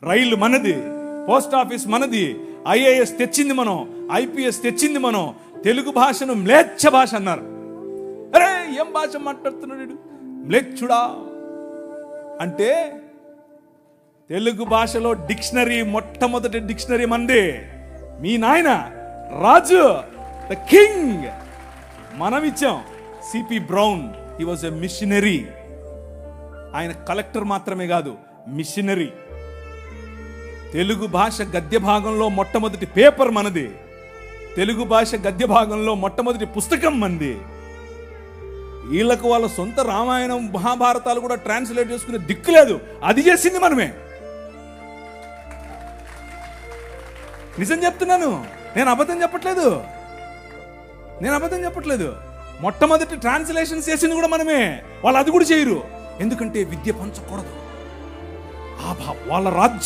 రైలు మనది, post office మనది, IAS తెచ్చింది మనం, ఐపీఎస్ తెచ్చింది మనం. తెలుగు భాషను మ్లేచ్ఛ భాష అన్నారు. అరే ఏం భాష మాట్లాడుతున్నాడు మ్లేచ్ఛుడా అంటే, తెలుగు భాషలో డిక్షనరీ, మొట్టమొదటి డిక్షనరీ మంది. మీ నాయన రాజు, ద కింగ్, మనం ఇచ్చాం. CP brown, he was a machinery. ఆయన కలెక్టర్ మాత్రమే కాదు, మిషనరీ. తెలుగు భాష గద్య భాగంలో మొట్టమొదటి పేపర్ మనది. తెలుగు భాష గద్య భాగంలో మొట్టమొదటి పుస్తకం మనది. వీళ్ళకు వాళ్ళ సొంత రామాయణం, మహాభారతాలు కూడా ట్రాన్స్లేట్ చేసుకునే దిక్కు లేదు. అది చేసింది మనమే. నిజం చెప్తున్నాను, నేను అబద్ధం చెప్పట్లేదు. మొట్టమొదటి ట్రాన్స్లేషన్ చేసింది కూడా మనమే. వాళ్ళు అది కూడా చేయరు. ఎందుకంటే విద్య పంచకూడదు. వాళ్ళ రాజ్యం